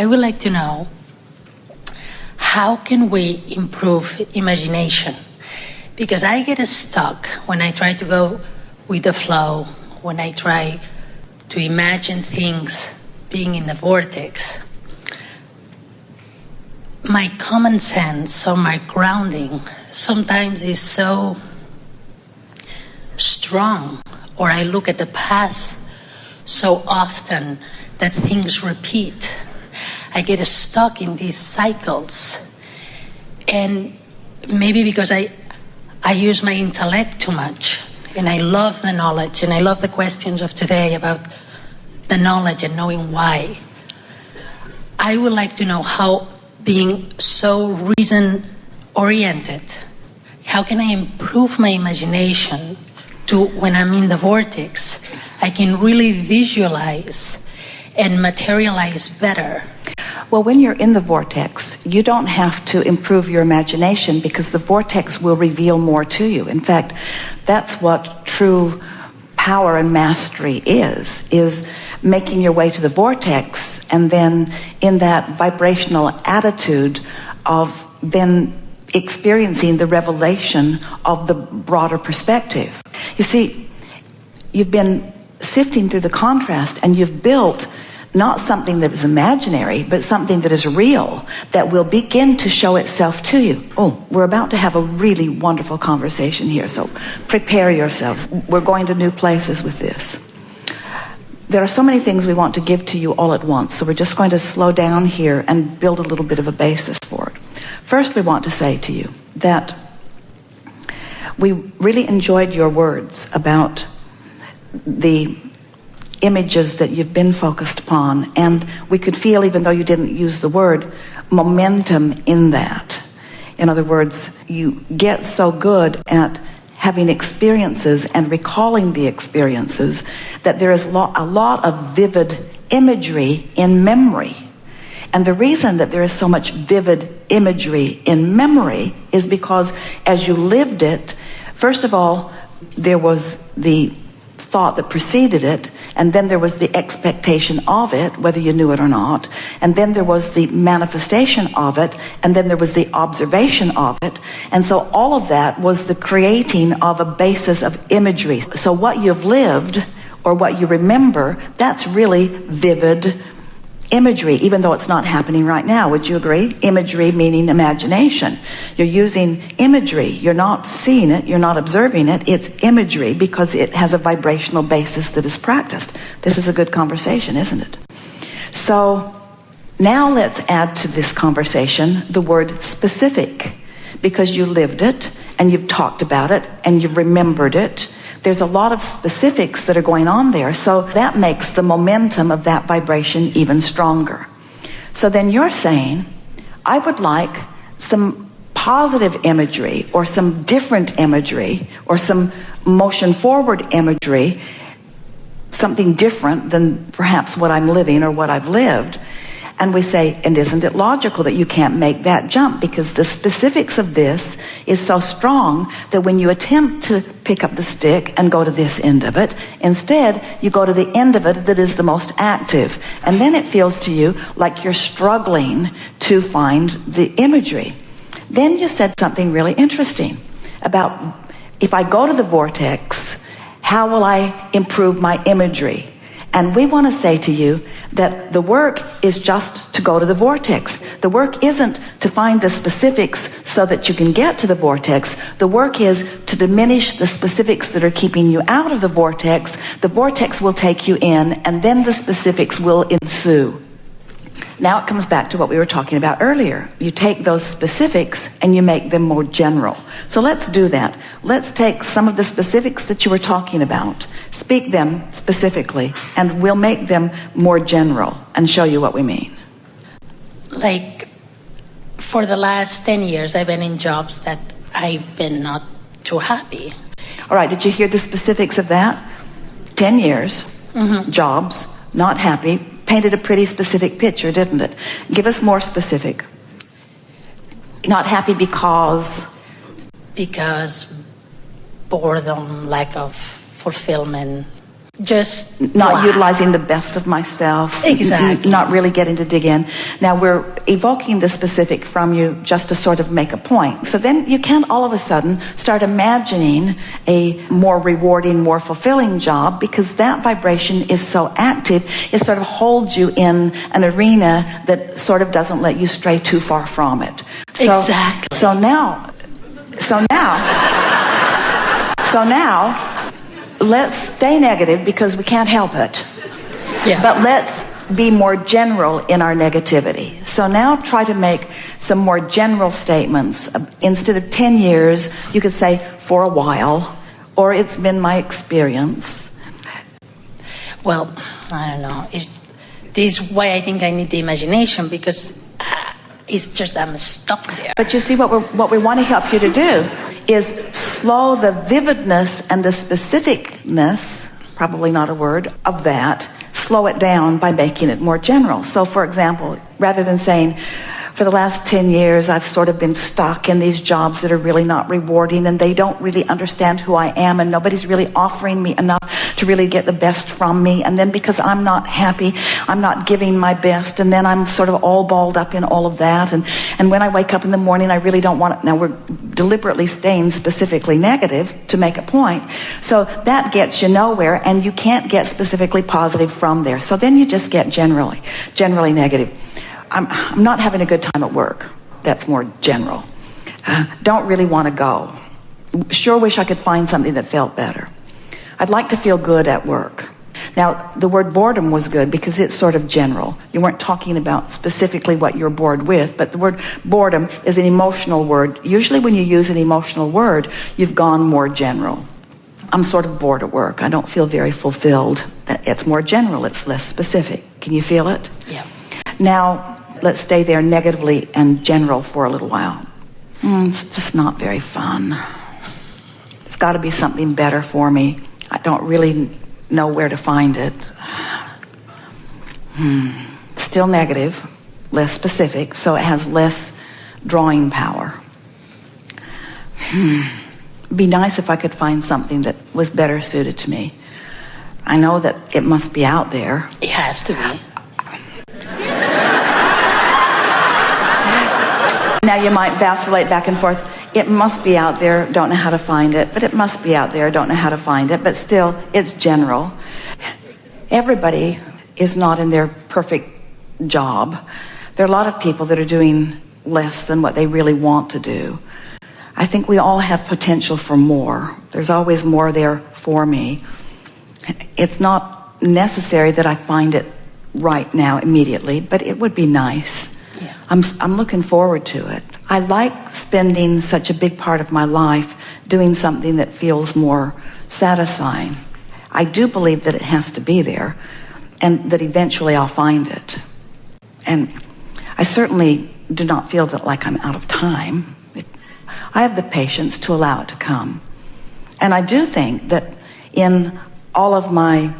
I would like to know, how can we improve imagination? Because I get stuck when I try to go with the flow, when I try to imagine things being in the vortex. My common sense or my grounding sometimes is so strong, or I look at the past so often that things repeat. I get stuck in these cycles. And maybe because I use my intellect too much, and I love the knowledge, and I love the questions of today about the knowledge and knowing why. I would like to know how, being so reason-oriented, how can I improve my imagination to, when I'm in the vortex, I can really visualize and materialize better. Well, when you're in the vortex, you don't have to improve your imagination because the vortex will reveal more to you. In fact, that's what true power and mastery is making your way to the vortex and then in that vibrational attitude of then experiencing the revelation of the broader perspective. You see, you've been sifting through the contrast and you've built not something that is imaginary, but something that is real, that will begin to show itself to you. Oh, we're about to have a really wonderful conversation here, so prepare yourselves. We're going to new places with this. There are so many things we want to give to you all at once, so we're just going to slow down here and build a little bit of a basis for it. First, we want to say to you that we really enjoyed your words about the images that you've been focused upon, and we could feel, even though you didn't use the word, momentum in that. In other words, you get so good at having experiences and recalling the experiences that there is a lot of vivid imagery in memory. And the reason that there is so much vivid imagery in memory is because as you lived it, first of all, there was the thought that preceded it, and then there was the expectation of it, whether you knew it or not, and then there was the manifestation of it, and then there was the observation of it, and so all of that was the creating of a basis of imagery. So what you've lived, or what you remember, that's really vivid imagery, even though it's not happening right now. Would you agree? Imagery meaning imagination. You're using imagery. You're not seeing it. You're not observing it. It's imagery because it has a vibrational basis that is practiced. This is a good conversation, isn't it? So now let's add to this conversation the word specific, because you lived it and you've talked about it and you've remembered it. There's a lot of specifics that are going on there, so that makes the momentum of that vibration even stronger. So then you're saying, I would like some positive imagery, or some different imagery, or some motion forward imagery, something different than perhaps what I'm living or what I've lived. And we say, and isn't it logical that you can't make that jump, because the specifics of this is so strong that when you attempt to pick up the stick and go to this end of it, instead you go to the end of it that is the most active. And then it feels to you like you're struggling to find the imagery. Then you said something really interesting about, if I go to the vortex, how will I improve my imagery? And we want to say to you that the work is just to go to the vortex. The work isn't to find the specifics so that you can get to the vortex. The work is to diminish the specifics that are keeping you out of the vortex. The vortex will take you in, and then the specifics will ensue. Now it comes back to what we were talking about earlier. You take those specifics and you make them more general. So let's do that. Let's take some of the specifics that you were talking about, speak them specifically, and we'll make them more general and show you what we mean. Like, for the last 10 years, I've been in jobs that I've been not too happy. All right, did you hear the specifics of that? 10 years, jobs, not happy. Painted a pretty specific picture, didn't it? Give us more specific. Not happy because? Because boredom, lack of fulfillment, just not blah. utilizing the best of myself. Exactly. Not really getting to dig in. Now, we're evoking the specific from you just to sort of make a point. So then you can't all of a sudden start imagining a more rewarding, more fulfilling job, because that vibration is so active, it sort of holds you in an arena that sort of doesn't let you stray too far from it. Exactly. So now, let's stay negative because we can't help it. Yeah. But let's be more general in our negativity. So now try to make some more general statements. Instead of 10 years, you could say, for a while, or it's been my experience. Well, I don't know. This is why I think I need the imagination, because it's just I'm stuck there. But you see, what we want to help you to do is slow the vividness and the specificness, probably not a word, of that, slow it down by making it more general. So, for example, rather than saying, for the last 10 years, I've sort of been stuck in these jobs that are really not rewarding, and they don't really understand who I am, and nobody's really offering me enough to really get the best from me. And then because I'm not happy, I'm not giving my best, and then I'm sort of all balled up in all of that. And when I wake up in the morning, I really don't want it. Now, we're deliberately staying specifically negative to make a point. So that gets you nowhere, and you can't get specifically positive from there. So then you just get generally negative. I'm not having a good time at work. That's more general. Don't really want to go. Sure wish I could find something that felt better. I'd like to feel good at work. Now, the word boredom was good because it's sort of general. You weren't talking about specifically what you're bored with, but the word boredom is an emotional word. Usually when you use an emotional word, you've gone more general. I'm sort of bored at work. I don't feel very fulfilled. It's more general. It's less specific. Can you feel it? Yeah. Now, let's stay there negatively and general for a little while. It's just not very fun. It's got to be something better for me. I don't really know where to find it. Still negative, less specific, so it has less drawing power. Be nice if I could find something that was better suited to me. I know that it must be out there. It has to be. Now you might vacillate back and forth. It must be out there, don't know how to find it. But it must be out there, don't know how to find it. But still, it's general. Everybody is not in their perfect job. There are a lot of people that are doing less than what they really want to do. I think we all have potential for more. There's always more there for me. It's not necessary that I find it right now, immediately, but it would be nice. Yeah. I'm looking forward to it. I like spending such a big part of my life doing something that feels more satisfying. I do believe that it has to be there, and that eventually I'll find it. And I certainly do not feel that like I'm out of time. I have the patience to allow it to come. And I do think that in all of my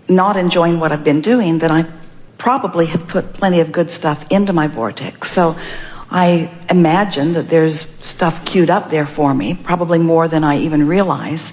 not enjoying what I've been doing, that I probably have put plenty of good stuff into my vortex. So I imagine that there's stuff queued up there for me, probably more than I even realize.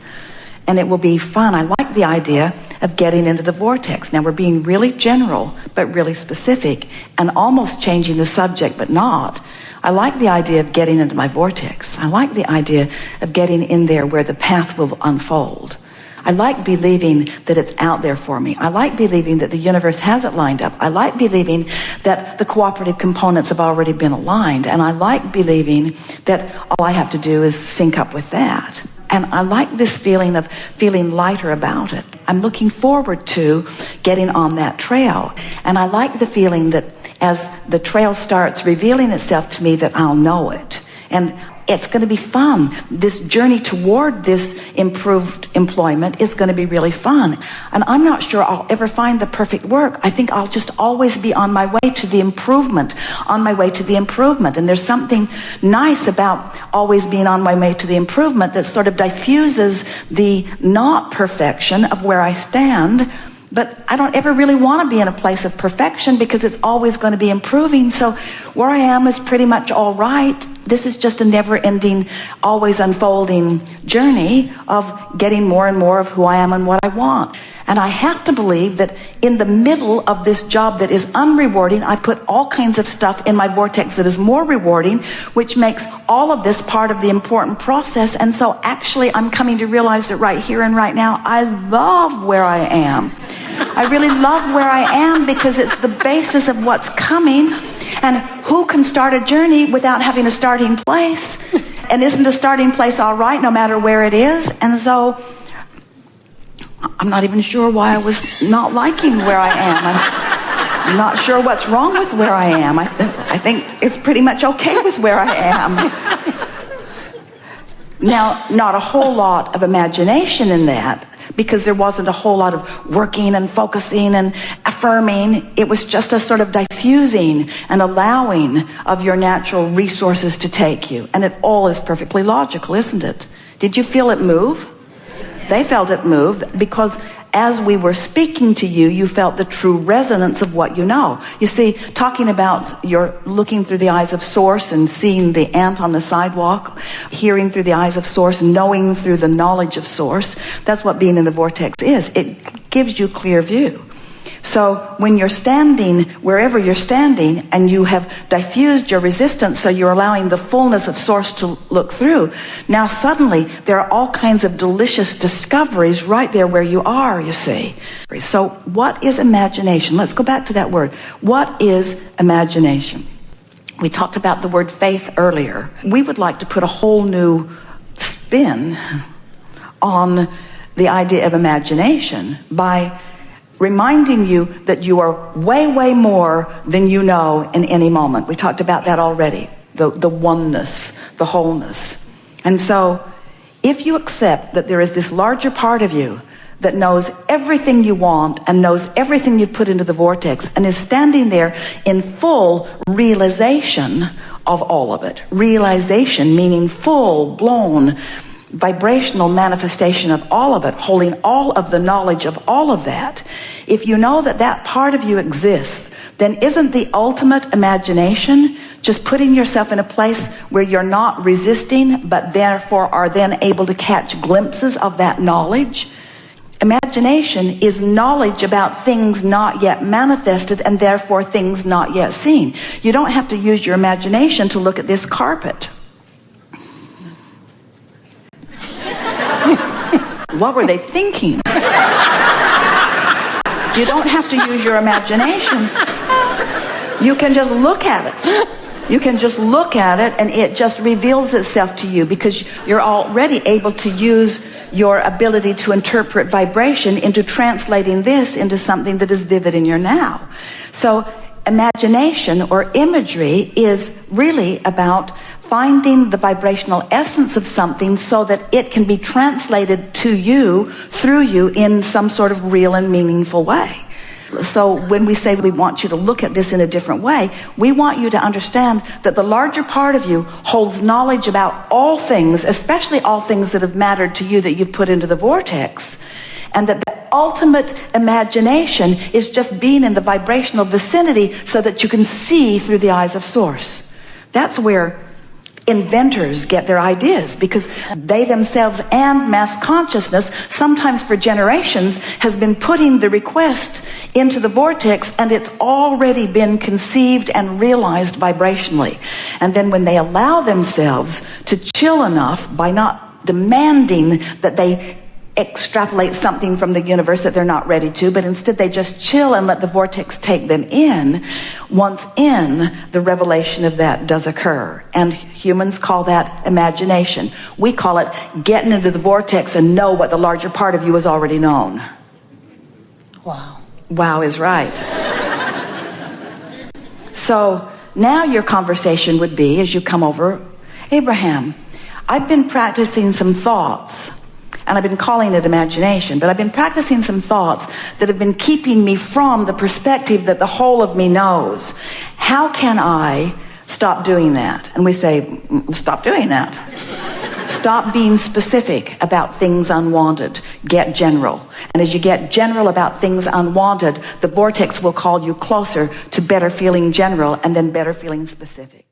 And it will be fun. I like the idea of getting into the vortex. Now we're being really general, but really specific, and almost changing the subject, but not. I like the idea of getting into my vortex. I like the idea of getting in there where the path will unfold. I like believing that it's out there for me. I like believing that the universe has it lined up. I like believing that the cooperative components have already been aligned. And I like believing that all I have to do is sync up with that. And I like this feeling of feeling lighter about it. I'm looking forward to getting on that trail. And I like the feeling that as the trail starts revealing itself to me, that I'll know it. And it's going to be fun. This journey toward this improved employment is going to be really fun. And I'm not sure I'll ever find the perfect work. I think I'll just always be on my way to the improvement, on my way to the improvement. And there's something nice about always being on my way to the improvement that sort of diffuses the not perfection of where I stand, But I don't ever really want to be in a place of perfection because it's always going to be improving. So where I am is pretty much all right. This is just a never-ending, always unfolding journey of getting more and more of who I am and what I want. And I have to believe that in the middle of this job that is unrewarding, I put all kinds of stuff in my vortex that is more rewarding, which makes all of this part of the important process. And so actually I'm coming to realize that right here and right now, I love where I am. I really love where I am because it's the basis of what's coming. And who can start a journey without having a starting place? And isn't a starting place all right no matter where it is? And so I'm not even sure why I was not liking where I am. I'm not sure what's wrong with where I am. I think it's pretty much okay with where I am. Now, not a whole lot of imagination in that, because there wasn't a whole lot of working and focusing and affirming. It was just a sort of diffusing and allowing of your natural resources to take you. And it all is perfectly logical, isn't it? Did you feel it move? They felt it move because as we were speaking to you, you felt the true resonance of what you know. You see, talking about you're looking through the eyes of Source and seeing the ant on the sidewalk, hearing through the eyes of Source, knowing through the knowledge of Source, that's what being in the vortex is. It gives you clear view. So when you're standing wherever you're standing and you have diffused your resistance, so you're allowing the fullness of Source to look through, now suddenly there are all kinds of delicious discoveries right there where you are, you see. So what is imagination? Let's go back to that word. What is imagination? We talked about the word faith earlier. We would like to put a whole new spin on the idea of imagination by reminding you that you are way, way more than you know in any moment. We talked about that already, the oneness, the wholeness. And so if you accept that there is this larger part of you that knows everything you want and knows everything you've put into the vortex and is standing there in full realization of all of it. Realization meaning full-blown vibrational manifestation of all of it, holding all of the knowledge of all of that. If you know that that part of you exists, then isn't the ultimate imagination just putting yourself in a place where you're not resisting, but therefore are then able to catch glimpses of that knowledge? Imagination is knowledge about things not yet manifested and therefore things not yet seen. You don't have to use your imagination to look at this carpet. What were they thinking? You don't have to use your imagination. You can just look at it. You can just look at it and it just reveals itself to you because you're already able to use your ability to interpret vibration into translating this into something that is vivid in your now. So imagination or imagery is really about finding the vibrational essence of something so that it can be translated to you, through you, in some sort of real and meaningful way. So when we say we want you to look at this in a different way, we want you to understand that the larger part of you holds knowledge about all things, especially all things that have mattered to you that you've put into the vortex. And that the ultimate imagination is just being in the vibrational vicinity so that you can see through the eyes of Source. That's where inventors get their ideas, because they themselves and mass consciousness, sometimes for generations, has been putting the request into the vortex, and it's already been conceived and realized vibrationally. And then when they allow themselves to chill enough by not demanding that they extrapolate something from the universe that they're not ready to, but instead they just chill and let the vortex take them in. Once in, the revelation of that does occur. And humans call that imagination. We call it getting into the vortex and know what the larger part of you has already known. Wow. Wow is right. So now your conversation would be, as you come over, Abraham, I've been practicing some thoughts. And I've been calling it imagination, but I've been practicing some thoughts that have been keeping me from the perspective that the whole of me knows. How can I stop doing that? And we say, stop doing that. Stop being specific about things unwanted. Get general. And as you get general about things unwanted, the vortex will call you closer to better feeling general and then better feeling specific.